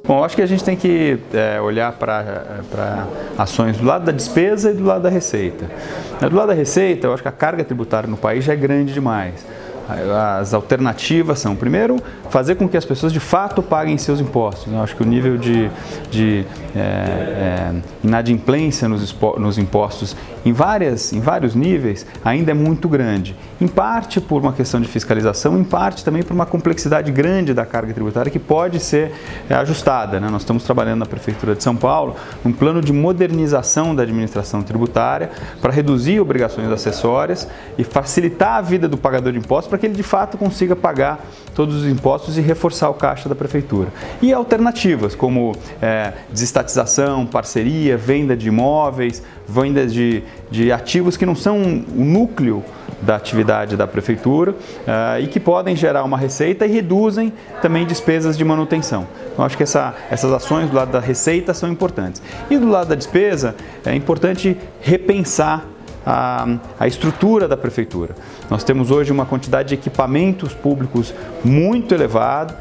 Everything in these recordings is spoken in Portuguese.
Bom, eu acho que a gente tem que olhar para ações do lado da despesa e do lado da receita. Do lado da receita, eu acho que a carga tributária no país já é grande demais. As alternativas são, primeiro, fazer com que as pessoas de fato paguem seus impostos. Eu acho que o nível de inadimplência nos impostos em vários níveis ainda é muito grande. Em parte por uma questão de fiscalização, em parte também por uma complexidade grande da carga tributária que pode ser ajustada, né? Nós estamos trabalhando na Prefeitura de São Paulo num plano de modernização da administração tributária para reduzir obrigações acessórias e facilitar a vida do pagador de impostos para que ele de fato consiga pagar todos os impostos e reforçar o caixa da Prefeitura. E alternativas como desestatização, parceria, venda de imóveis, venda de ativos que não são o núcleo da atividade da Prefeitura e que podem gerar uma receita e reduzem também despesas de manutenção. Então, acho que essas ações do lado da receita são importantes. E do lado da despesa, é importante repensar a estrutura da Prefeitura. Nós temos hoje uma quantidade de equipamentos públicos muito elevada,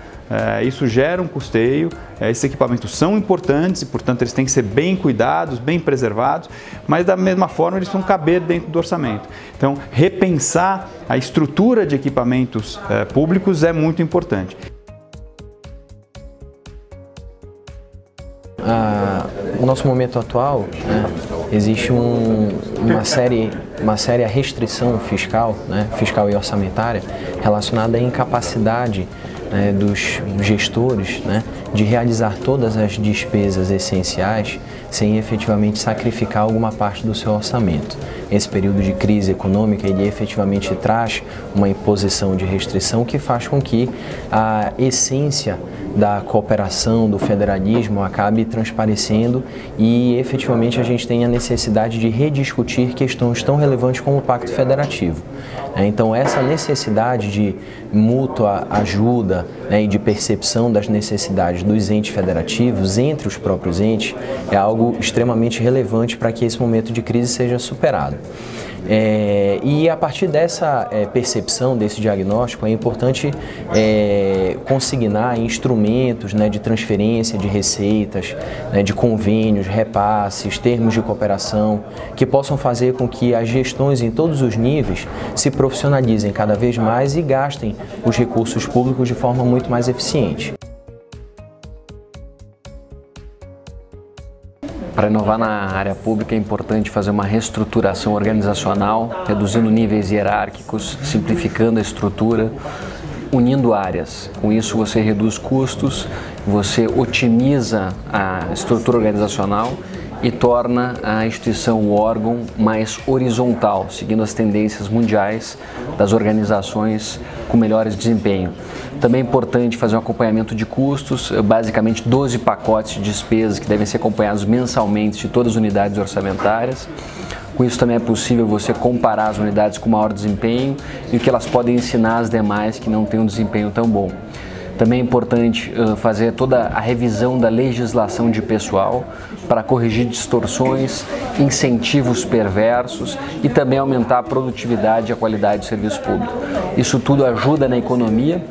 isso gera um custeio, esses equipamentos são importantes e, portanto, eles têm que ser bem cuidados, bem preservados, mas da mesma forma eles precisam caber dentro do orçamento. Então, repensar a estrutura de equipamentos públicos é muito importante. No nosso momento atual, né, existe uma séria restrição fiscal, né, fiscal e orçamentária relacionada à incapacidade dos gestores, né, de realizar todas as despesas essenciais sem efetivamente sacrificar alguma parte do seu orçamento. Esse período de crise econômica, ele efetivamente traz uma imposição de restrição que faz com que a essência da cooperação, do federalismo acabe transparecendo e efetivamente a gente tem a necessidade de rediscutir questões tão relevantes como o Pacto Federativo. Então essa necessidade de mútua ajuda, né, e de percepção das necessidades dos entes federativos entre os próprios entes é algo extremamente relevante para que esse momento de crise seja superado. E a partir dessa percepção, desse diagnóstico, é importante consignar instrumentos, né, de transferência de receitas, né, de convênios, repasses, termos de cooperação, que possam fazer com que as gestões em todos os níveis se profissionalizem cada vez mais e gastem os recursos públicos de forma muito mais eficiente. Para inovar na área pública é importante fazer uma reestruturação organizacional, reduzindo níveis hierárquicos, simplificando a estrutura, unindo áreas. Com isso você reduz custos, você otimiza a estrutura organizacional e torna a instituição, o órgão, mais horizontal, seguindo as tendências mundiais das organizações com melhores desempenho. Também é importante fazer um acompanhamento de custos, basicamente 12 pacotes de despesas que devem ser acompanhados mensalmente de todas as unidades orçamentárias. Com isso também é possível você comparar as unidades com maior desempenho e o que elas podem ensinar às demais que não têm um desempenho tão bom. Também é importante fazer toda a revisão da legislação de pessoal para corrigir distorções, incentivos perversos e também aumentar a produtividade e a qualidade do serviço público. Isso tudo ajuda na economia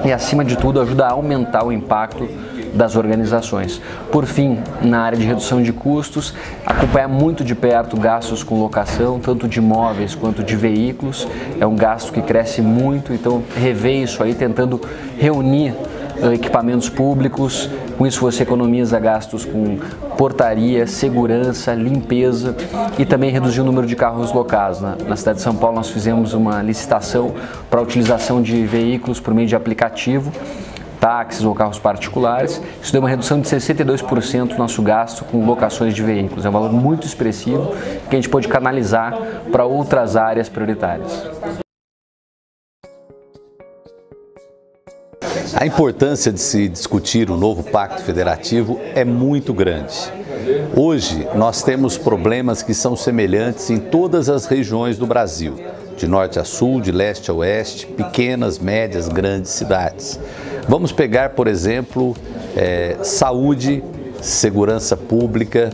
e, acima de tudo, ajuda a aumentar o impacto das organizações. Por fim, na área de redução de custos, acompanhar muito de perto gastos com locação, tanto de imóveis quanto de veículos. É um gasto que cresce muito, então rever isso aí, tentando reunir equipamentos públicos. Com isso você economiza gastos com portaria, segurança, limpeza e também reduzir o número de carros locados. Na cidade de São Paulo nós fizemos uma licitação para a utilização de veículos por meio de aplicativo, táxis ou carros particulares. Isso deu uma redução de 62% do nosso gasto com locações de veículos. É um valor muito expressivo que a gente pode canalizar para outras áreas prioritárias. A importância de se discutir o novo Pacto Federativo é muito grande. Hoje, nós temos problemas que são semelhantes em todas as regiões do Brasil, de norte a sul, de leste a oeste, pequenas, médias, grandes cidades. Vamos pegar, por exemplo, saúde, segurança pública,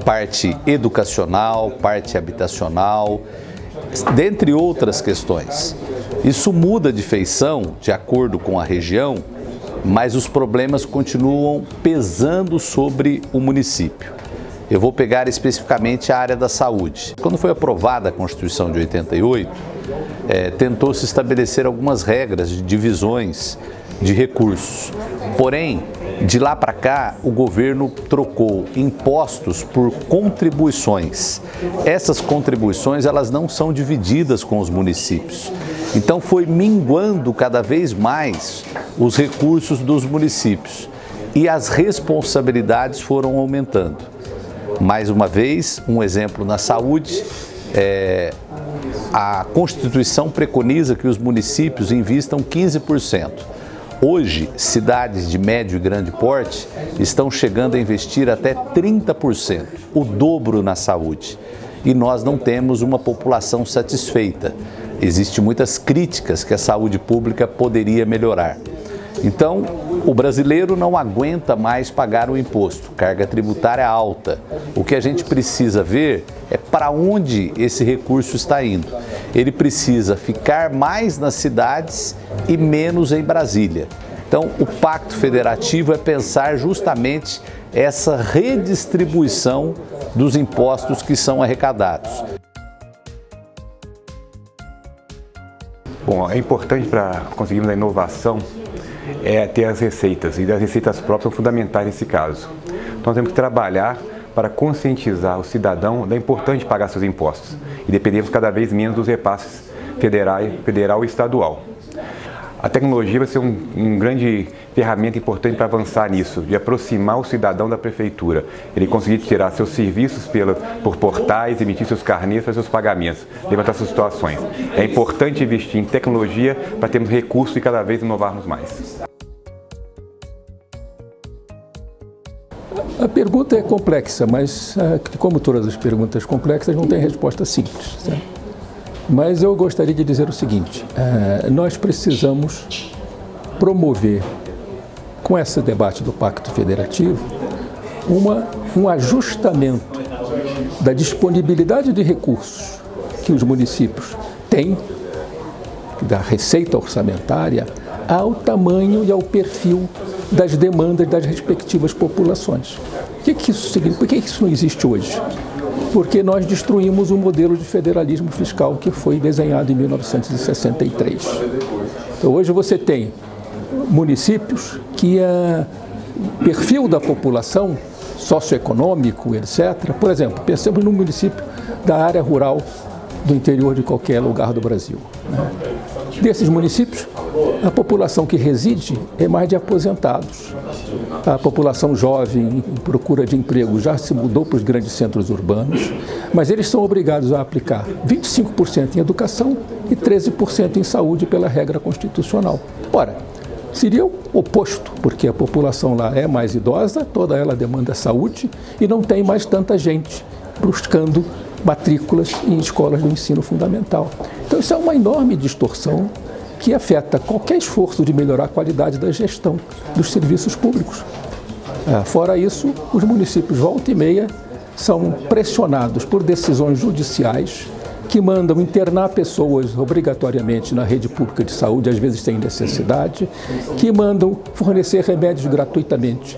parte educacional, parte habitacional, dentre outras questões. Isso muda de feição de acordo com a região mas os problemas continuam pesando sobre o município. Eu vou pegar especificamente a área da saúde. Quando foi aprovada a Constituição de 88, tentou-se estabelecer algumas regras de divisões de recursos. Porém, de lá para cá, o governo trocou impostos por contribuições. Essas contribuições, elas não são divididas com os municípios. Então, foi minguando cada vez mais os recursos dos municípios e as responsabilidades foram aumentando. Mais uma vez, um exemplo na saúde, a Constituição preconiza que os municípios invistam 15%. Hoje, cidades de médio e grande porte estão chegando a investir até 30%, o dobro na saúde. E nós não temos uma população satisfeita. Existem muitas críticas que a saúde pública poderia melhorar. Então, o brasileiro não aguenta mais pagar o imposto, carga tributária alta. O que a gente precisa ver é para onde esse recurso está indo. Ele precisa ficar mais nas cidades e menos em Brasília. Então, o Pacto Federativo é pensar justamente essa redistribuição dos impostos que são arrecadados. Bom, é importante para conseguirmos a inovação ter as receitas, e as receitas próprias são fundamentais nesse caso. Então, nós temos que trabalhar para conscientizar o cidadão da importância de pagar seus impostos e dependemos cada vez menos dos repasses federal e estadual. A tecnologia vai ser um grande ferramenta importante para avançar nisso, de aproximar o cidadão da prefeitura. Ele conseguir tirar seus serviços por portais, emitir seus carnês, fazer seus pagamentos, levantar suas situações. É importante investir em tecnologia para termos recursos e cada vez inovarmos mais. A pergunta é complexa, mas como todas as perguntas complexas, não tem resposta simples, certo? Mas eu gostaria de dizer o seguinte, nós precisamos promover, com esse debate do Pacto Federativo, um ajustamento da disponibilidade de recursos que os municípios têm, da receita orçamentária, ao tamanho e ao perfil das demandas das respectivas populações. O que isso significa? Por que isso não existe hoje? Porque nós destruímos o modelo de federalismo fiscal que foi desenhado em 1963. Então, hoje você tem municípios que o perfil da população, socioeconômico, etc. Por exemplo, pensemos no município da área rural do interior de qualquer lugar do Brasil, né? Desses municípios, a população que reside é mais de aposentados. A população jovem em procura de emprego já se mudou para os grandes centros urbanos, mas eles são obrigados a aplicar 25% em educação e 13% em saúde pela regra constitucional. Ora, seria o oposto, porque a população lá é mais idosa, toda ela demanda saúde e não tem mais tanta gente buscando matrículas em escolas do ensino fundamental. Então isso é uma enorme distorção que afeta qualquer esforço de melhorar a qualidade da gestão dos serviços públicos. Fora isso, os municípios volta e meia são pressionados por decisões judiciais que mandam internar pessoas obrigatoriamente na rede pública de saúde, às vezes sem necessidade, que mandam fornecer remédios gratuitamente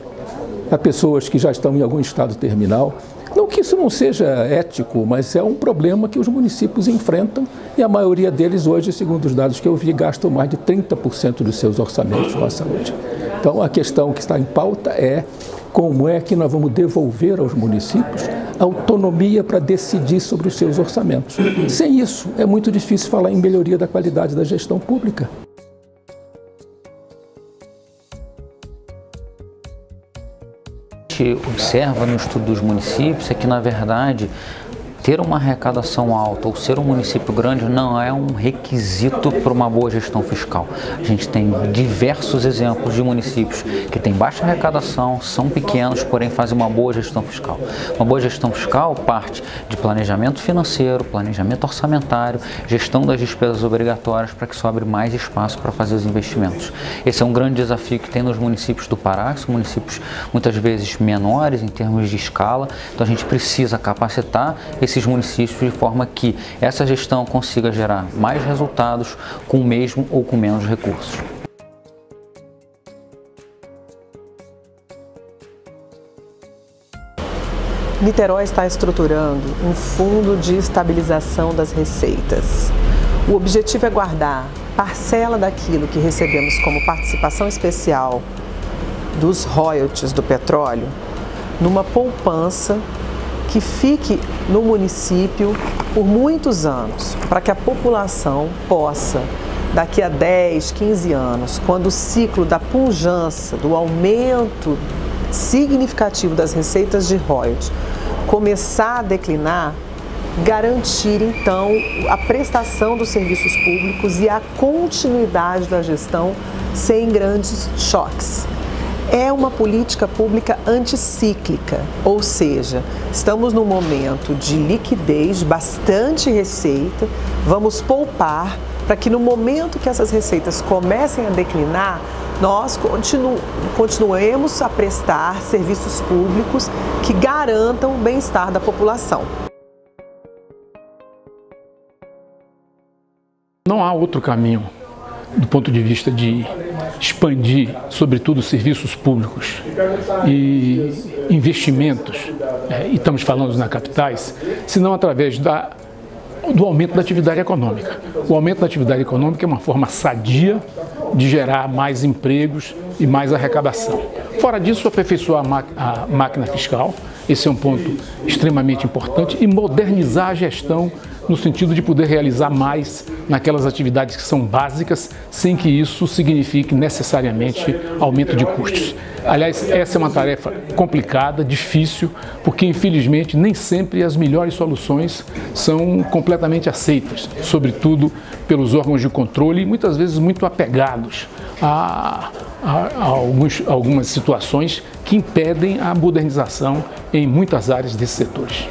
a pessoas que já estão em algum estado terminal. Não que isso não seja ético, mas é um problema que os municípios enfrentam e a maioria deles hoje, segundo os dados que eu vi, gastam mais de 30% dos seus orçamentos com a saúde. Então, a questão que está em pauta é como é que nós vamos devolver aos municípios autonomia para decidir sobre os seus orçamentos. Sem isso, é muito difícil falar em melhoria da qualidade da gestão pública. Observa no estudo dos municípios é que, na verdade, ter uma arrecadação alta ou ser um município grande não é um requisito para uma boa gestão fiscal. A gente tem diversos exemplos de municípios que têm baixa arrecadação, são pequenos, porém fazem uma boa gestão fiscal. Uma boa gestão fiscal parte de planejamento financeiro, planejamento orçamentário, gestão das despesas obrigatórias para que sobre mais espaço para fazer os investimentos. Esse é um grande desafio que tem nos municípios do Pará, que são municípios muitas vezes menores em termos de escala, então a gente precisa capacitar esses municípios de forma que essa gestão consiga gerar mais resultados com o mesmo ou com menos recursos. Niterói está estruturando um fundo de estabilização das receitas. O objetivo é guardar parcela daquilo que recebemos como participação especial dos royalties do petróleo numa poupança que fique no município por muitos anos, para que a população possa, daqui a 10, 15 anos, quando o ciclo da pujança, do aumento significativo das receitas de royalties começar a declinar, garantir então a prestação dos serviços públicos e a continuidade da gestão sem grandes choques. É uma política pública anticíclica, ou seja, estamos num momento de liquidez, bastante receita, vamos poupar para que no momento que essas receitas comecem a declinar, nós continuemos a prestar serviços públicos que garantam o bem-estar da população. Não há outro caminho do ponto de vista de expandir, sobretudo, serviços públicos e investimentos, e estamos falando nas capitais, senão através do aumento da atividade econômica. O aumento da atividade econômica é uma forma sadia de gerar mais empregos e mais arrecadação. Fora disso, aperfeiçoar a máquina fiscal, esse é um ponto extremamente importante, e modernizar a gestão no sentido de poder realizar mais naquelas atividades que são básicas, sem que isso signifique necessariamente aumento de custos. Aliás, essa é uma tarefa complicada, difícil, porque infelizmente nem sempre as melhores soluções são completamente aceitas, sobretudo pelos órgãos de controle e muitas vezes muito apegados a algumas situações que impedem a modernização em muitas áreas desses setores.